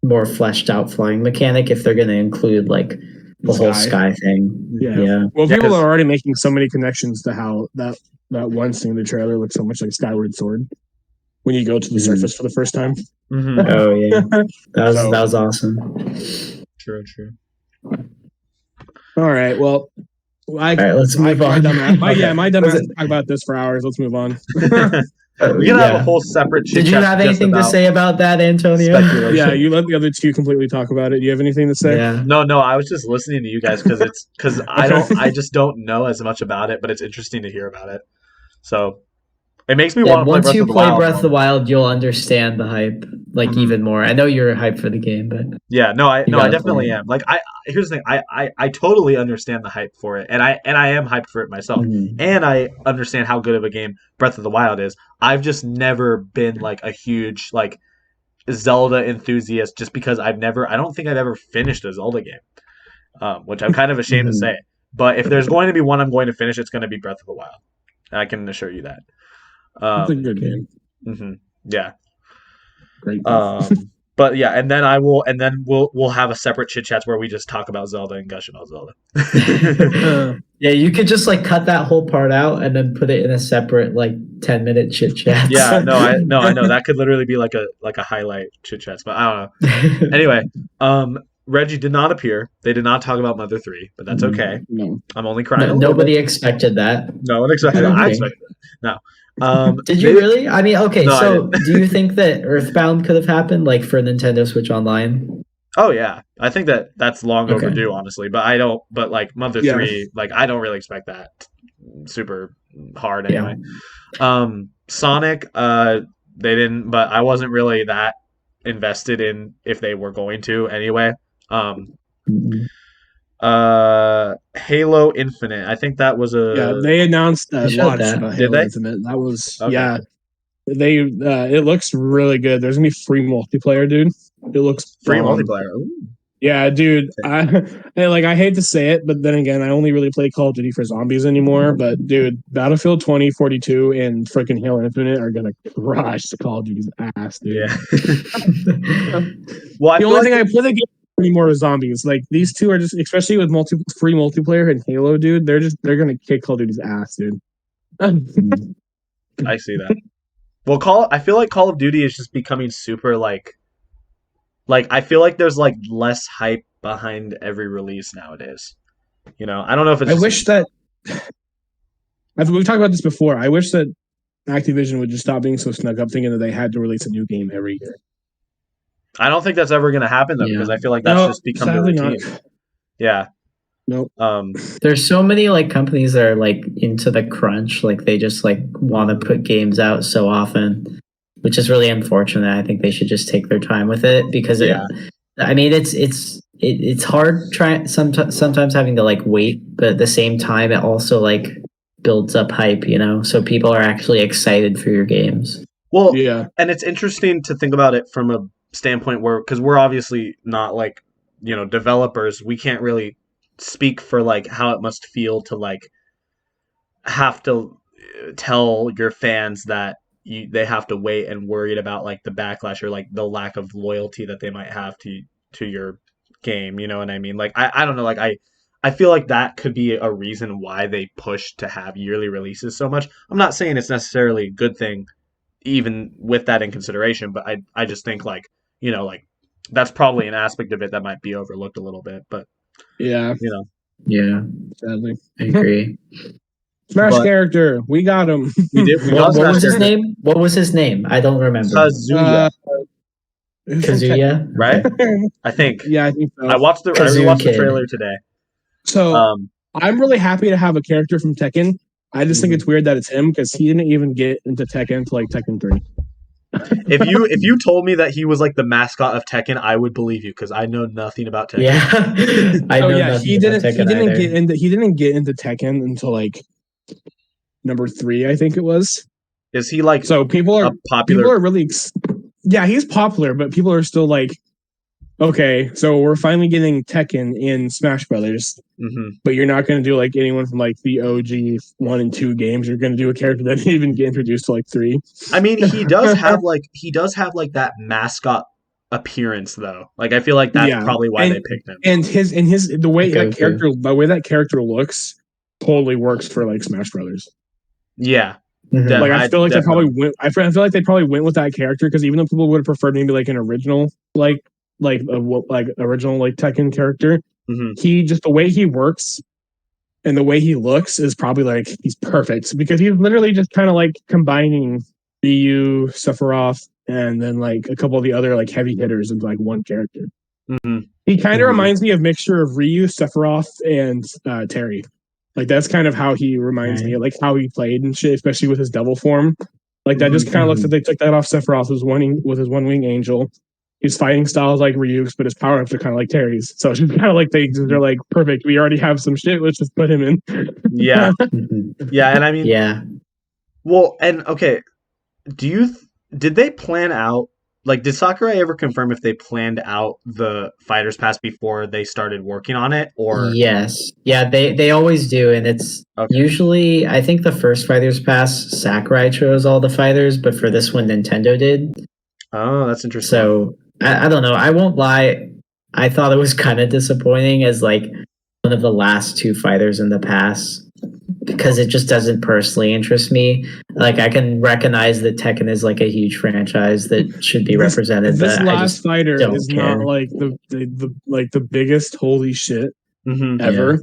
Speaker 2: more fleshed out flying mechanic if they're going to include like the whole sky thing. Yeah.
Speaker 3: Well, people are already making so many connections to how that one scene in the trailer looks so much like Skyward Sword when you go to the surface for the first time.
Speaker 2: Mm-hmm. Oh yeah, that was awesome.
Speaker 1: True.
Speaker 3: All right, well,
Speaker 2: all right, let's move on.
Speaker 3: My dumbass talk about this for hours. Let's move on.
Speaker 1: We can have a whole separate.
Speaker 2: Did you have anything to say about that, Antonio?
Speaker 3: Yeah, you let the other two completely talk about it. Do you have anything to say?
Speaker 2: Yeah.
Speaker 1: No. I was just listening to you guys because I just don't know as much about it, but it's interesting to hear about it. So it makes me want to play Breath of the Wild.
Speaker 2: Once you play Breath of the Wild, you'll understand the hype even more. I know you're hyped for the game, but
Speaker 1: I definitely am. Like here's the thing, I totally understand the hype for it, and I am hyped for it myself, and I understand how good of a game Breath of the Wild is. I've just never been like a huge like Zelda enthusiast, just because I don't think I've ever finished a Zelda game, which I'm kind of ashamed to say. But if there's going to be one I'm going to finish, it's going to be Breath of the Wild. I can assure you that.
Speaker 3: It's a good game.
Speaker 1: Yeah.
Speaker 3: Great.
Speaker 1: But yeah, and then we'll have a separate chit chats where we just talk about Zelda and gush about Zelda.
Speaker 2: Yeah, you could just like cut that whole part out and then put it in a separate like 10-minute chit chat.
Speaker 1: Yeah, I know that could literally be like a highlight chit chats, but I don't know. Anyway, Reggie did not appear. They did not talk about Mother 3, but that's okay.
Speaker 3: No.
Speaker 1: I'm only crying.
Speaker 2: Nobody expected that.
Speaker 1: No one expected that. I expected that. No.
Speaker 2: Did you really? I mean, okay, no, so do you think that Earthbound could have happened like for Nintendo Switch Online?
Speaker 1: Oh yeah. I think that's long overdue, honestly. But like Mother 3, like I don't really expect that super hard anyway. Yeah. Sonic, they didn't, but I wasn't really that invested in if they were going to anyway. Halo Infinite. I think that was
Speaker 3: they announced a launch of
Speaker 1: Halo
Speaker 3: Infinite. That was They it looks really good. There's gonna be free multiplayer, dude. It looks
Speaker 1: free multiplayer. Ooh.
Speaker 3: Yeah, dude. I hate to say it, but then again, I only really play Call of Duty for zombies anymore. But dude, Battlefield 2042 and freaking Halo Infinite are gonna crush the Call of Duty's ass, dude.
Speaker 1: Yeah.
Speaker 3: Well, the only thing I play the game anymore is zombies. Like these two are just, especially with free multiplayer and Halo, dude. They're gonna kick Call of Duty's ass, dude.
Speaker 1: I see that. Well, I feel like Call of Duty is just becoming super like I feel like there's like less hype behind every release nowadays. You know, I don't know if it's.
Speaker 3: I wish that. We've talked about this before. I wish that Activision would just stop being so snug up, thinking that they had to release a new game every year.
Speaker 1: I don't think that's ever going to happen though, because I feel like that's just become the routine. Yeah.
Speaker 3: Nope.
Speaker 2: There's so many like companies that are like into the crunch, like they just like want to put games out so often, which is really unfortunate. I think they should just take their time with it because I mean it's hard sometimes having to like wait, but at the same time it also like builds up hype, you know, so people are actually excited for your games.
Speaker 1: Well, yeah, and it's interesting to think about it from a standpoint where, because we're obviously not like, you know, developers, we can't really speak for like how it must feel to like have to tell your fans that they have to wait and worried about like the backlash or like the lack of loyalty that they might have to your game, you know what I mean? Like I don't know, like I feel like that could be a reason why they push to have yearly releases so much. I'm not saying it's necessarily a good thing even with that in consideration. But I just think like that's probably an aspect of it that might be overlooked a little bit. But
Speaker 3: yeah,
Speaker 2: yeah,
Speaker 3: sadly,
Speaker 2: I agree.
Speaker 3: Smash character, we got him.
Speaker 1: We did. We
Speaker 2: what was his name? What was his name? I don't remember.
Speaker 1: Kazuya.
Speaker 2: Kazuya,
Speaker 1: right? I think.
Speaker 3: Yeah, I think so.
Speaker 1: I rewatched the trailer today.
Speaker 3: So I'm really happy to have a character from Tekken. I just think it's weird that it's him because he didn't even get into Tekken until like Tekken 3.
Speaker 1: If you told me that he was like the mascot of Tekken, I would believe you because I know nothing about Tekken.
Speaker 2: Yeah, I know nothing
Speaker 3: he didn't.
Speaker 2: About Tekken
Speaker 3: he didn't get into Tekken until like number 3, I think it was.
Speaker 1: Is he like
Speaker 3: so people are
Speaker 1: popular?
Speaker 3: People are really yeah, he's popular, but people are still like, okay, so we're finally getting Tekken in Smash Brothers, but you're not going to do like anyone from like the OG 1 and 2 games. You're going to do a character that didn't even get introduced to like 3.
Speaker 1: I mean, he does have like that mascot appearance though. Like I feel like that's probably why they picked him.
Speaker 3: And the way that character looks totally works for like Smash Brothers.
Speaker 1: Yeah.
Speaker 3: Like I feel like they probably went. I feel like they probably went with that character because even though people would have preferred maybe like an original original like Tekken character, he just the way he works and the way he looks is probably like he's perfect because he's literally just kind of like combining Ryu, Sephiroth, and then like a couple of the other like heavy hitters into like one character. He kind of reminds me of mixture of Ryu, Sephiroth, and Terry. Like that's kind of how he reminds me, like how he played and shit, especially with his devil form. Like that just kind of looks like they took that off Sephiroth with his one wing angel. His fighting style is like Ryu's, but his power ups are kind of like Terry's. So it's just kind of like they're like perfect. We already have some shit. Let's just put him in.
Speaker 1: Yeah, yeah, and I mean, Well, and okay, did they plan out? Like, did Sakurai ever confirm if they planned out the Fighters Pass before they started working on it, or?
Speaker 2: Yes, yeah, they always do, and it's usually I think the first Fighters Pass Sakurai chose all the fighters, but for this one Nintendo did.
Speaker 1: Oh, that's interesting.
Speaker 2: So I don't know. I won't lie. I thought it was kind of disappointing as like one of the last 2 fighters in the pass because it just doesn't personally interest me. Like I can recognize that Tekken is like a huge franchise that should be represented.
Speaker 3: This
Speaker 2: but
Speaker 3: last fighter is
Speaker 2: care.
Speaker 3: not like the biggest holy shit ever.
Speaker 2: Yeah.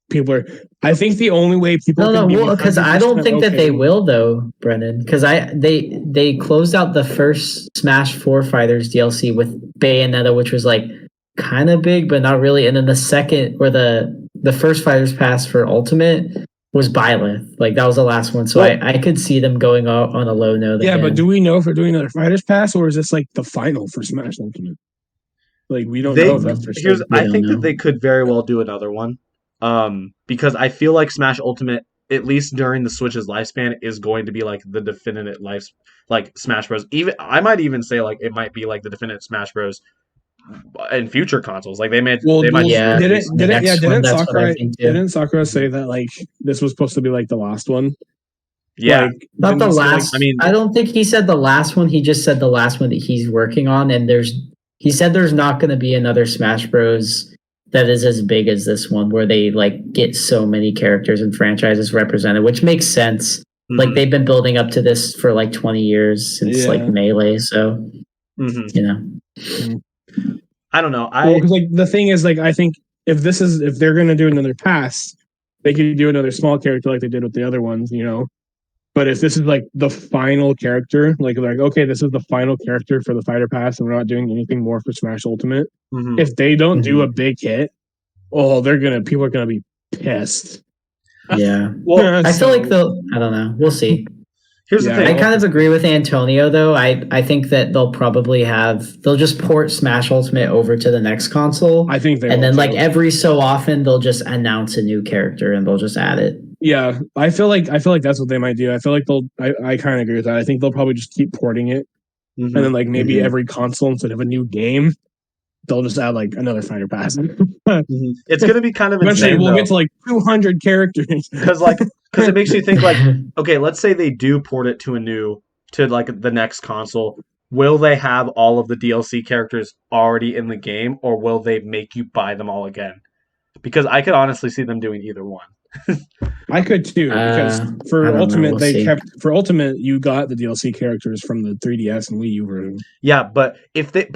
Speaker 3: People are. I think the only way people
Speaker 2: because I don't think that they will though, Brennan. Because they closed out the first Smash 4 Fighters DLC with Bayonetta, which was like kind of big but not really, and then the second or the first Fighters Pass for Ultimate was Byleth. Like that was the last one, so I could see them going out on a low note.
Speaker 3: Yeah,
Speaker 2: again.
Speaker 3: but do we know if they're doing another Fighters Pass or is this like the final for Smash Ultimate? Like we don't know if that's for sure.
Speaker 1: I think that they could very well do another one. Because I feel like Smash Ultimate, at least during the Switch's lifespan, is going to be like the definitive like Smash Bros. Even I might even say like it might be like the definitive Smash Bros. In future consoles. Like they might.
Speaker 3: Didn't Sakurai say that like this was supposed to be like the last one?
Speaker 1: Yeah,
Speaker 2: like, not the last. I don't think he said the last one. He just said the last one that he's working on, and he said there's not going to be another Smash Bros. That is as big as this one, where they like get so many characters and franchises represented, which makes sense. Like they've been building up to this for like 20 years since like Melee, so you know.
Speaker 1: I don't know.
Speaker 3: Because like the thing is, like I think if they're gonna do another pass, they could do another small character like they did with the other ones, you know. But if this is like the final character, like okay, this is the final character for the Fighter Pass, and we're not doing anything more for Smash Ultimate. If they don't do a big hit, people are gonna be pissed.
Speaker 2: Yeah. Well, I feel like I don't know. We'll see.
Speaker 1: Here's the thing.
Speaker 2: I kind of agree with Antonio, though. I think that they'll just port Smash Ultimate over to the next console.
Speaker 3: I think
Speaker 2: and then like every so often they'll just announce a new character and they'll just add it.
Speaker 3: Yeah, I feel like that's what they might do. I feel like I kind of agree with that. I think they'll probably just keep porting it, and then like maybe every console instead of a new game, they'll just add like another Fighter Pass.
Speaker 1: It's gonna be kind of
Speaker 3: eventually
Speaker 1: insane,
Speaker 3: we'll get to like 200 characters
Speaker 1: because it makes you think like, okay, let's say they do port it to like the next console. Will they have all of the DLC characters already in the game, or will they make you buy them all again? Because I could honestly see them doing either one.
Speaker 3: I could too, because for Ultimate you got the DLC characters from the 3DS and Wii U version.
Speaker 1: Yeah, but if they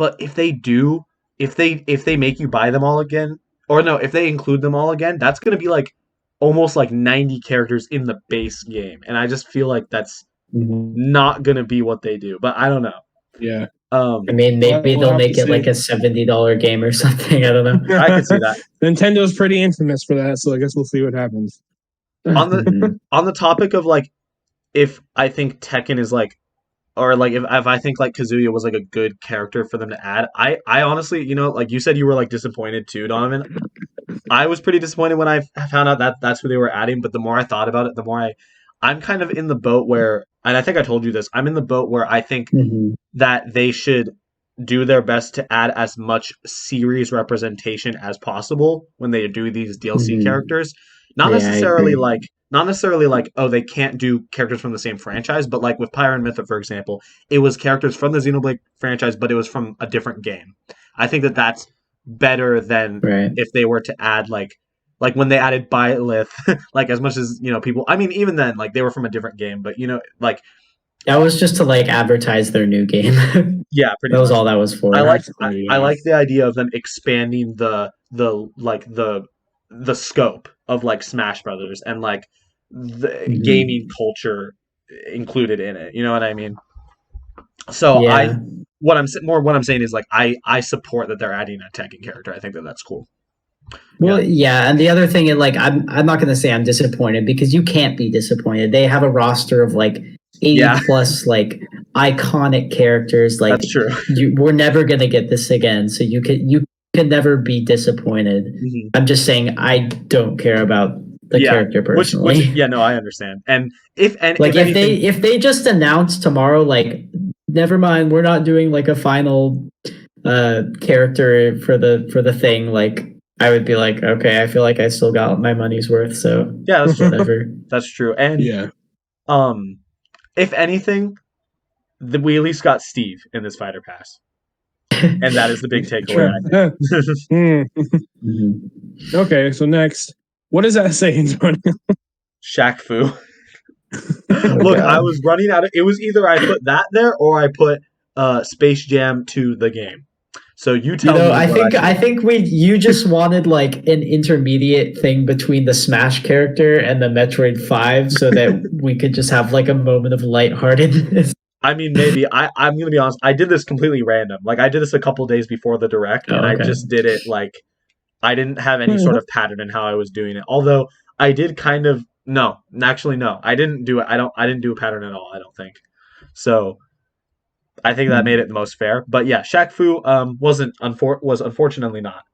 Speaker 1: make you buy them all again, or no, if they include them all again, that's gonna be like almost like 90 characters in the base game, and I just feel like that's not gonna be what they do. But I don't know.
Speaker 3: Yeah.
Speaker 2: I mean, maybe they'll make it like a $70 game or something. I don't know.
Speaker 1: I could see that.
Speaker 3: Nintendo's pretty infamous for that, so I guess we'll see what happens.
Speaker 1: On the topic of like, if I think Tekken is like, or like if I think like Kazuya was like a good character for them to add, I honestly, like you said, you were like disappointed too, Donovan. I was pretty disappointed when I found out that that's who they were adding, but the more I thought about it, the more I'm kind of in the boat where, and I think I told you this, I'm in the boat where I think that they should do their best to add as much series representation as possible when they do these DLC characters. Not necessarily like, oh, they can't do characters from the same franchise, but like with Pyre and Mytha, for example, it was characters from the Xenoblade franchise, but it was from a different game. I think that that's better than if they were to add like when they added Byleth, like as much as, people, I mean, even then, like they were from a different game, but like
Speaker 2: that was just to like advertise their new game.
Speaker 1: Yeah, pretty
Speaker 2: that was
Speaker 1: much.
Speaker 2: all that was for.
Speaker 1: I like the idea of them expanding the scope of like Smash Brothers and like the gaming culture included in it. You know what I mean? So what I'm saying is like I support that they're adding a Tekken character. I think that that's cool.
Speaker 2: Well, yeah, and the other thing is like I'm not going to say I'm disappointed because you can't be disappointed. They have a roster of like 80 plus like iconic characters. Like
Speaker 1: that's true.
Speaker 2: We're never going to get this again, so you can never be disappointed. I'm just saying I don't care about the character personally.
Speaker 1: I understand. And if
Speaker 2: they just announce tomorrow, like, never mind, we're not doing like a final character for the thing, like I would be like, okay, I feel like I still got my money's worth. So
Speaker 1: yeah, that's
Speaker 2: whatever.
Speaker 1: That's true. And if anything, we at least got Steve in this fighter pass. And that is the big takeaway.
Speaker 3: Okay, so next, what does that say, Antonio?
Speaker 1: Shaq Fu. Look, I was running out of. It was either I put that there or I put Space Jam 2 the game. So you tell me.
Speaker 2: I think you just wanted like an intermediate thing between the Smash character and the Metroid 5, so that we could just have like a moment of lightheartedness.
Speaker 1: I mean, maybe. I'm gonna be honest. I did this completely random. Like I did this a couple days before the direct, and I just did it like I didn't have any sort of pattern in how I was doing it. Although I did kind of no. I didn't do it. I didn't do a pattern at all. I don't think. So I think that made it the most fair. But yeah, Shaq Fu was unfortunately not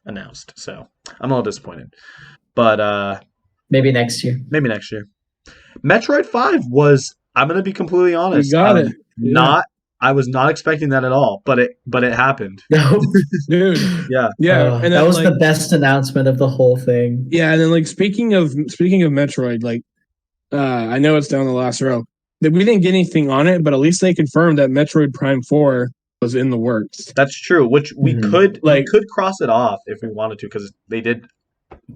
Speaker 1: announced. So I'm a little disappointed. But
Speaker 2: maybe next year.
Speaker 1: Metroid 5 was. I'm gonna be completely honest.
Speaker 3: You got it.
Speaker 1: I was not expecting that at all, but it happened.
Speaker 2: No,
Speaker 3: dude.
Speaker 1: Yeah.
Speaker 3: And
Speaker 2: that was the best announcement of the whole thing.
Speaker 3: Yeah, and then like speaking of Metroid, like I know it's down the last row. That we didn't get anything on it, but at least they confirmed that Metroid Prime 4 was in the works.
Speaker 1: That's true. Which we could cross it off if we wanted to, because they did.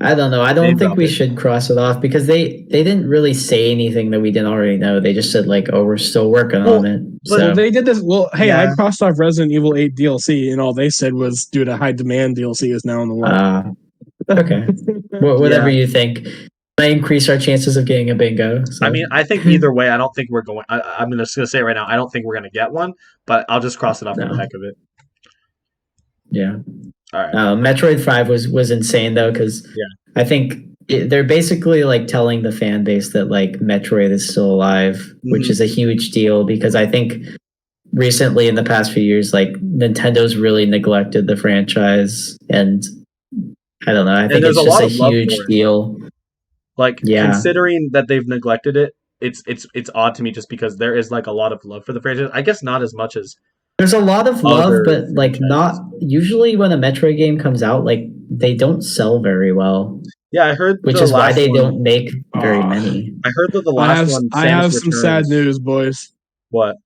Speaker 2: I don't know. I don't think we should cross it off because they didn't really say anything that we didn't already know. They just said like, "Oh, we're still working on it."
Speaker 3: But they did this. Well, hey, I crossed off Resident Evil 8 DLC, and all they said was, "Due to high demand, DLC is now in the works."
Speaker 2: Okay, whatever you think. Might increase our chances of getting a bingo. So.
Speaker 1: I mean, I think either way, I don't think we're going. I'm just going to say it right now, I don't think we're going to get one, but I'll just cross it off for the heck of it.
Speaker 2: Yeah.
Speaker 1: All right.
Speaker 2: Metroid 5 was insane though, because I think they're basically like telling the fan base that like Metroid is still alive, which is a huge deal because I think recently in the past few years, like Nintendo's really neglected the franchise, and I don't know. I think it's just a huge deal.
Speaker 1: Like considering that they've neglected it, it's odd to me just because there is like a lot of love for the franchise. I guess not as much as
Speaker 2: there's a lot of love, but like not usually when a Metroid game comes out, like they don't sell very well.
Speaker 1: Yeah, I heard,
Speaker 2: which is why they don't make very many.
Speaker 1: I heard that the last one.
Speaker 3: I have some sad news, boys.
Speaker 1: What?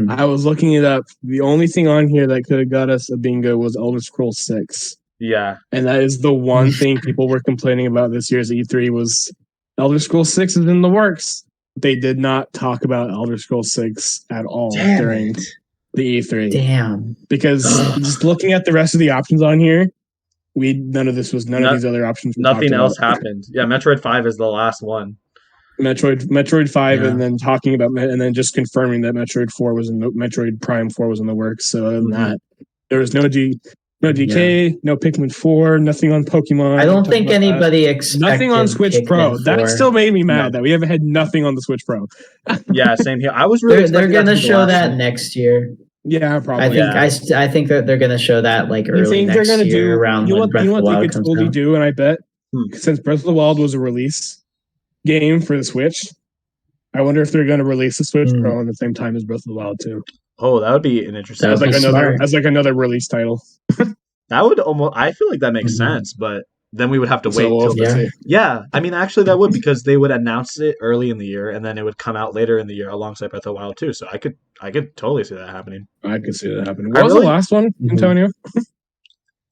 Speaker 3: I was looking it up. The only thing on here that could have got us a bingo was Elder Scrolls 6.
Speaker 1: Yeah.
Speaker 3: And that is the one thing people were complaining about this year's E3 was Elder Scrolls 6 is in the works. They did not talk about Elder Scrolls 6 at all during the E3.
Speaker 2: Damn.
Speaker 3: Because just looking at the rest of the options on here, none of these other options were
Speaker 1: nothing
Speaker 3: talked
Speaker 1: else
Speaker 3: about.
Speaker 1: happened. Yeah, Metroid 5 is the last one.
Speaker 3: Metroid 5, and then talking about, and then just confirming that Metroid Prime 4 was in the works. So other than that, there was no DK, no Pikmin 4, nothing on Pokemon.
Speaker 2: I don't think anybody expected
Speaker 3: nothing on Switch
Speaker 2: Pikmin
Speaker 3: Pro.
Speaker 2: 4.
Speaker 3: That still made me mad that we haven't had nothing on the Switch Pro.
Speaker 1: Yeah, same here. I was really
Speaker 2: they're
Speaker 1: going to
Speaker 2: show that next year.
Speaker 3: Yeah, probably.
Speaker 2: I think that they're going to show that like early next year around when Breath of the Wild comes out.
Speaker 3: Do, and I bet since Breath of the Wild was a release game for the Switch, I wonder if they're going to release the Switch Pro at the same time as Breath of the Wild too.
Speaker 1: Oh, that would be an interesting.
Speaker 3: As another release title.
Speaker 1: That would almost. I feel like that makes sense, but then we would have to wait till. Yeah, I mean, actually, that would, because they would announce it early in the year, and then it would come out later in the year alongside Breath of the Wild too. So I could totally see that happening.
Speaker 3: I could see that happening. What was the last one, Antonio?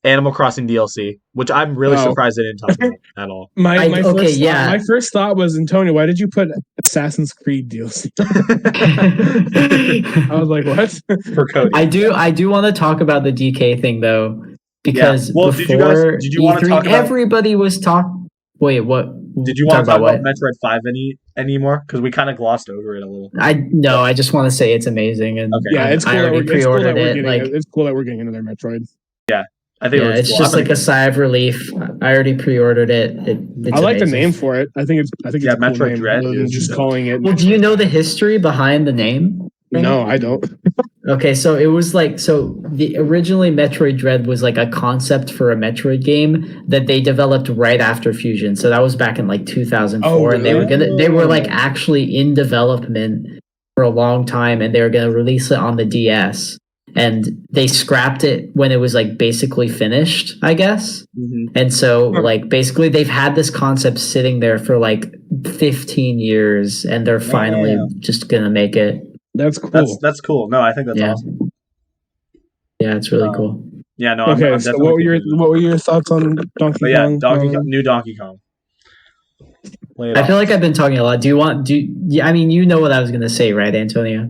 Speaker 1: Animal Crossing DLC, which I'm really surprised they didn't talk about at all.
Speaker 3: My first thought was, Antonio, why did you put Assassin's Creed DLC? I was like, what?
Speaker 1: For Cody.
Speaker 2: I do want to talk about the DK thing though, because
Speaker 1: before
Speaker 2: did you want to talk about, everybody was talking. Wait, what?
Speaker 1: Did you want to talk about Metroid 5 anymore? Because we kind of glossed over it a little.
Speaker 2: I just want to say it's amazing, and
Speaker 3: it's cool.
Speaker 2: I already pre-ordered it.
Speaker 3: It's cool that we're getting another Metroid.
Speaker 1: Yeah. I think
Speaker 2: it's cool. Just like a sigh of relief. I already pre-ordered it.
Speaker 3: I like the name for it. I think it's a
Speaker 1: Metroid
Speaker 3: cool name,
Speaker 1: Dread.
Speaker 3: Rather than just calling it.
Speaker 2: Well, do you know the history behind the name?
Speaker 3: No, I don't.
Speaker 2: Okay, so it was originally Metroid Dread was like a concept for a Metroid game that they developed right after Fusion. So that was back in like 2004, and they were like actually in development for a long time, and they were gonna release it on the DS. And they scrapped it when it was like basically finished, I guess. And so like basically they've had this concept sitting there for like 15 years, and they're finally just gonna make it.
Speaker 3: That's cool.
Speaker 1: That's cool. No, I think that's awesome.
Speaker 2: Yeah, it's really cool.
Speaker 1: Yeah, no.
Speaker 3: Okay, so what were your thoughts on Donkey Kong?
Speaker 1: New Donkey Kong.
Speaker 2: I feel like I've been talking a lot. I mean, you know what I was gonna say, right, Antonio?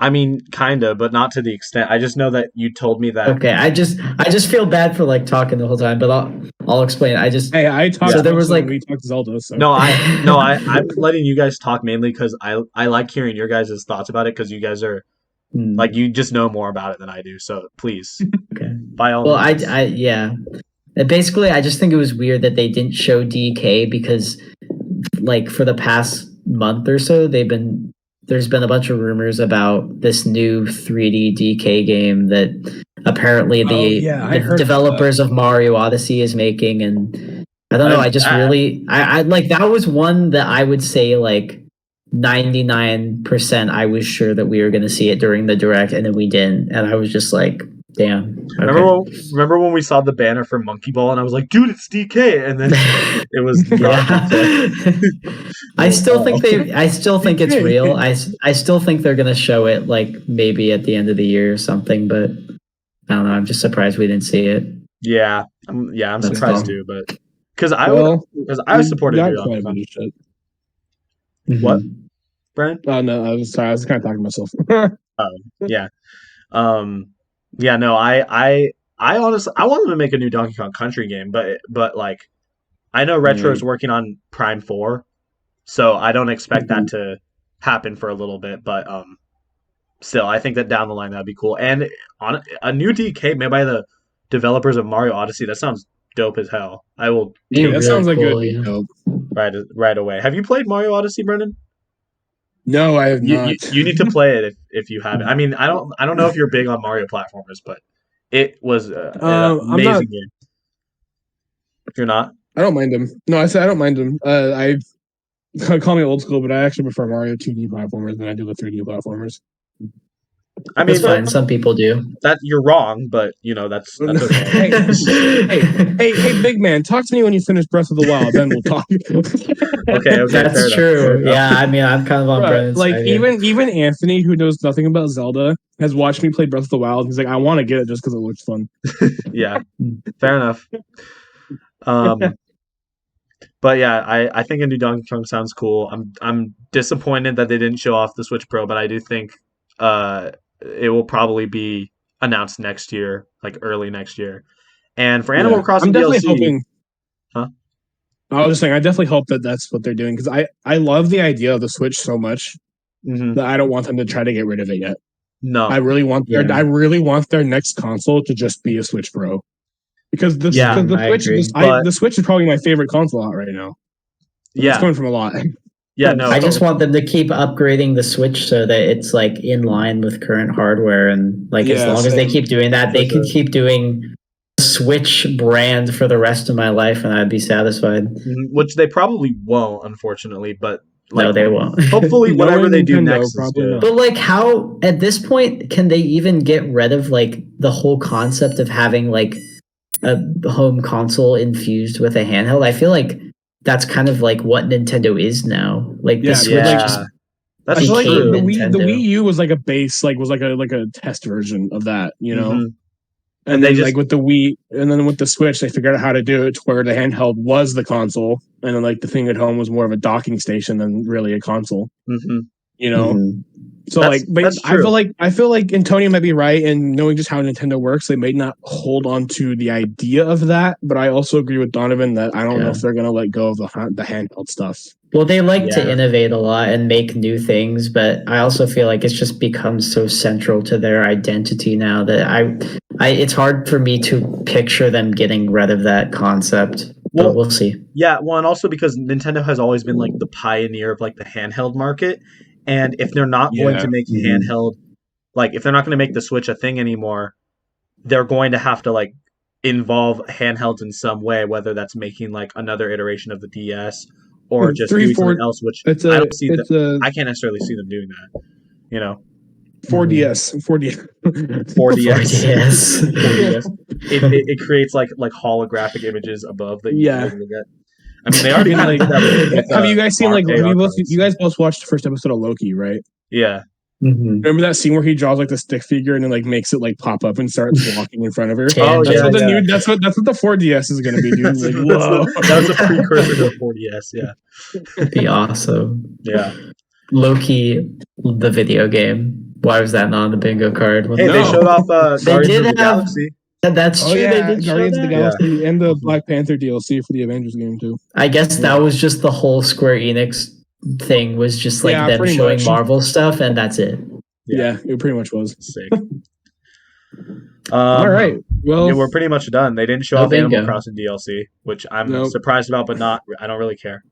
Speaker 1: I mean, kinda, but not to the extent. I just know that you told me that.
Speaker 2: Okay, I just feel bad for like talking the whole time, but I'll explain. I talked. So there was like
Speaker 3: we talked Zelda. So.
Speaker 1: I'm letting you guys talk mainly because I like hearing your guys' thoughts about it, because you guys are like, you just know more about it than I do. So please,
Speaker 2: okay.
Speaker 1: By all means.
Speaker 2: Basically, I just think it was weird that they didn't show DK, because like for the past month or so there's been a bunch of rumors about this new 3D DK game that apparently the developers of Mario Odyssey is making, and I don't know. I just really, I like, that was one that I would say like 99% I was sure that we were going to see it during the direct, and then we didn't, and I was just like, damn. Okay.
Speaker 1: Remember when we saw the banner for Monkey Ball, and I was like, dude, it's DK, and then it was
Speaker 2: I still think it's real. I still think they're gonna show it like maybe at the end of the year or something, but I don't know. I'm just surprised we didn't see it.
Speaker 1: Yeah, I'm surprised too, but because I supported Donkey Kong. What, Brent?
Speaker 3: Oh no, I was kind of talking to myself.
Speaker 1: Yeah. Yeah, no, I honestly, I want them to make a new Donkey Kong Country game, but like, I know Retro's working on Prime 4, so I don't expect that to happen for a little bit, but still, I think that down the line that'd be cool. And on a new DK made by the developers of Mario Odyssey, that sounds dope as hell. I will.
Speaker 3: That sounds like good. Dope.
Speaker 1: Right away. Have you played Mario Odyssey, Brendan?
Speaker 3: No, I have not.
Speaker 1: You need to play it if you haven't. I mean, I don't know if you're big on Mario platformers, but it was an amazing game. If you're not,
Speaker 3: I don't mind them. No, I said I don't mind them. I call me old school, but I actually prefer Mario 2D platformers than I do the 3D platformers.
Speaker 1: I mean,
Speaker 2: that's fine. Some people do.
Speaker 1: That you're wrong, but that's okay.
Speaker 3: hey, big man, talk to me when you finish Breath of the Wild, then we'll talk.
Speaker 1: Okay,
Speaker 2: that's true. Yeah, I mean, I'm kind of on Brennan's
Speaker 3: like
Speaker 2: side
Speaker 3: even Anthony, who knows nothing about Zelda, has watched me play Breath of the Wild. He's like, I want to get it just because it looks fun.
Speaker 1: Yeah, fair enough. But yeah, I think a new Donkey Kong sounds cool. I'm disappointed that they didn't show off the Switch Pro, but I do think it will probably be announced next year, like early next year. And for Animal Crossing
Speaker 3: I'm definitely
Speaker 1: DLC,
Speaker 3: hoping.
Speaker 1: Huh?
Speaker 3: I was just saying, I definitely hope that that's what they're doing because I love the idea of the Switch so much that I don't want them to try to get rid of it yet.
Speaker 1: No,
Speaker 3: I really want their next console to just be a Switch Pro. Because the Switch is probably my favorite console out right now. It's coming from a lot.
Speaker 1: Yeah, no.
Speaker 2: I just want them to keep upgrading the Switch so that it's like in line with current hardware, and like as long as they keep doing that, they can keep doing Switch brand for the rest of my life, and I'd be satisfied.
Speaker 1: Which they probably won't, unfortunately, but.
Speaker 2: No, they won't.
Speaker 1: Hopefully, whatever they do next is good.
Speaker 2: But like, how at this point can they even get rid of like the whole concept of having like a home console infused with a handheld? I feel like that's kind of like what Nintendo is now. Like the Switch just
Speaker 1: that's
Speaker 3: like
Speaker 1: true.
Speaker 3: the Wii U was like a base, like was like a test version of that, And then like with the Wii, and then with the Switch, they figured out how to do it to where the handheld was the console, and then like the thing at home was more of a docking station than really a console. So I feel like Antonio might be right, and knowing just how Nintendo works, they may not hold on to the idea of that. But I also agree with Donovan that I don't know if they're gonna let go of the handheld stuff.
Speaker 2: Well, they like to innovate a lot and make new things, but I also feel like it's just become so central to their identity now that it's hard for me to picture them getting rid of that concept. But we'll see.
Speaker 1: Yeah, well, and also because Nintendo has always been like the pioneer of like the handheld market, and if they're not going to make handheld, like if they're not going to make the Switch a thing anymore, they're going to have to like involve handhelds in some way, whether that's making like another iteration of the DS or just doing something else, which I don't see I can't necessarily see them doing that.
Speaker 3: 4DS.
Speaker 1: 4DS. It creates like holographic images above that you can look at. I mean, they already kind of did that with
Speaker 3: have you guys seen like you guys both watched the first episode of Loki, right?
Speaker 1: Yeah.
Speaker 3: Remember that scene where he draws like the stick figure and then like makes it like pop up and starts walking in front of her? That's what the 4DS is going to be, dude. Like, whoa.
Speaker 1: That's a precursor to the 4DS. Yeah,
Speaker 2: it'd be awesome.
Speaker 1: Yeah,
Speaker 2: Loki, the video game. Why was that not on the bingo card?
Speaker 1: They showed off Guardians of the Galaxy.
Speaker 2: That's true.
Speaker 3: Yeah,
Speaker 2: they did
Speaker 3: Guardians of the Galaxy and the Black Panther DLC for the Avengers game too.
Speaker 2: I guess that was just the whole Square Enix thing, was just like them showing Marvel stuff, and that's it.
Speaker 3: Yeah, it pretty much was.
Speaker 1: Sick.
Speaker 3: All right. Well,
Speaker 1: we're pretty much done. They didn't show off Animal Crossing DLC, which I'm surprised about, but I don't really care.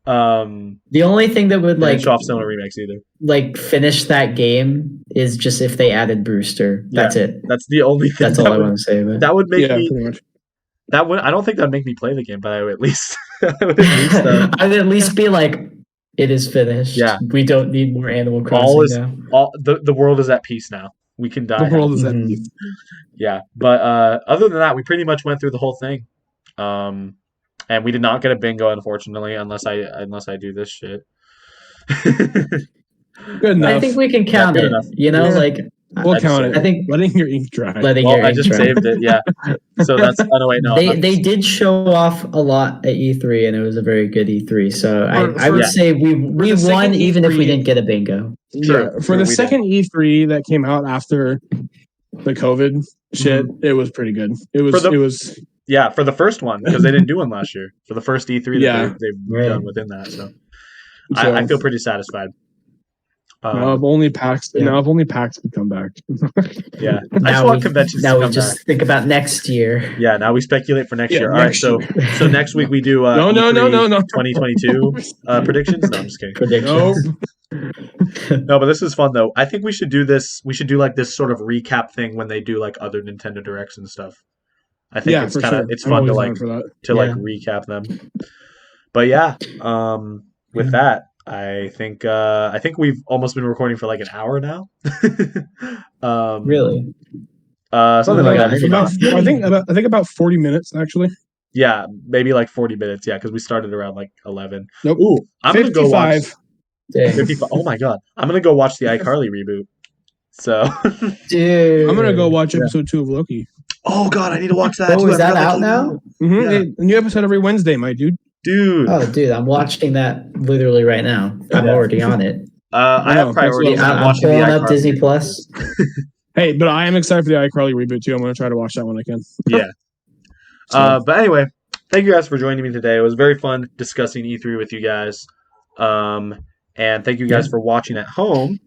Speaker 2: The only thing that would like
Speaker 1: show off Sona remakes either.
Speaker 2: Like finish that game is just if they added Brewster. That's it.
Speaker 1: That's the only thing.
Speaker 2: That's all I want to say. But
Speaker 1: that would make me.
Speaker 3: Pretty much.
Speaker 1: That would. I don't think that would make me play the game, but I would at least. I'd
Speaker 2: at least be like, it is finished.
Speaker 1: Yeah,
Speaker 2: we don't need more Animal Crossing now.
Speaker 1: The world is at peace now. We can die.
Speaker 3: The world is at peace.
Speaker 1: Yeah, but other than that, we pretty much went through the whole thing, and we did not get a bingo, unfortunately, unless I do this shit.
Speaker 3: Good enough.
Speaker 2: I think we can count it. Like
Speaker 3: we'll count it.
Speaker 2: I think
Speaker 3: letting your ink dry.
Speaker 1: I just saved it. Yeah. So that's. Oh no, wait, no.
Speaker 2: They did show off a lot at E3, and it was a very good E3. So I would say we won, even if we didn't get a bingo.
Speaker 3: For the second E3 that came out after the COVID shit, it was pretty good. It was.
Speaker 1: Yeah, for the first one, because they didn't do one last year. For the first E3 that they've done within that, so I feel pretty satisfied.
Speaker 3: Now if only PAX could come back.
Speaker 1: Yeah, I just want conventions.
Speaker 2: Now we just think about next year.
Speaker 1: Yeah, now we speculate for next year. All right, so next week we do
Speaker 3: no
Speaker 1: 2022 predictions. No, I'm just kidding.
Speaker 2: Predictions.
Speaker 1: No, but this is fun though. I think we should do this. We should do like this sort of recap thing when they do like other Nintendo Directs and stuff. I think it's kind of it's fun to like recap them. But yeah, with that, I think we've almost been recording for like an hour now.
Speaker 2: Really?
Speaker 1: Something like that. Maybe not.
Speaker 3: I think about 40 minutes actually.
Speaker 1: Yeah, maybe like 40 minutes. Yeah, because we started around like 11.
Speaker 3: Nope.
Speaker 1: Ooh, I'm
Speaker 3: 55.
Speaker 1: gonna go watch 55. Oh my god, I'm gonna go watch the iCarly reboot. So,
Speaker 2: dude,
Speaker 3: I'm gonna go watch episode 2 of Loki.
Speaker 1: Oh god, I need to watch that.
Speaker 2: Oh, is that out now?
Speaker 3: Mm-hmm. A new episode every Wednesday, my dude.
Speaker 2: Oh, dude, I'm watching that literally right now. I'm already on it.
Speaker 1: I have priorities.
Speaker 2: I'm
Speaker 1: watching
Speaker 2: pulling
Speaker 1: the
Speaker 2: up Disney Plus.
Speaker 3: Hey, but I am excited for the iCarly reboot too. I'm gonna try to watch that when I can.
Speaker 1: Yeah. But anyway, thank you guys for joining me today. It was very fun discussing E3 with you guys. And thank you guys for watching at home.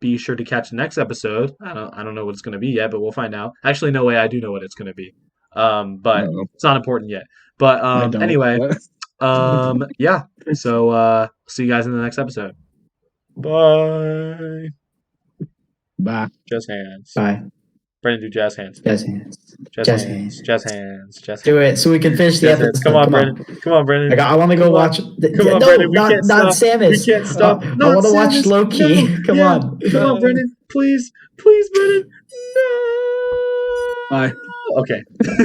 Speaker 1: Be sure to catch the next episode. I don't know what it's going to be yet, but we'll find out. Actually, no way. I do know what it's going to be. But it's not important yet. But anyway, yeah. So see you guys in the next episode. Bye.
Speaker 3: Bye.
Speaker 1: Jazz hands.
Speaker 2: Bye.
Speaker 1: Brennen, do jazz hands.
Speaker 2: Jazz hands.
Speaker 1: Jazz hands. Jazz hands. Jazz hands.
Speaker 2: Do it so we can finish the episode.
Speaker 1: Come on, Brennen. Come on, Brennen.
Speaker 2: I want to go watch.
Speaker 1: Come on, Brennen. We can't stop.
Speaker 2: Samus.
Speaker 1: We can't stop.
Speaker 2: I want to watch Loki. Come on.
Speaker 1: Come on, Brennen. Please, Brennen. No.
Speaker 3: Bye.
Speaker 1: Okay.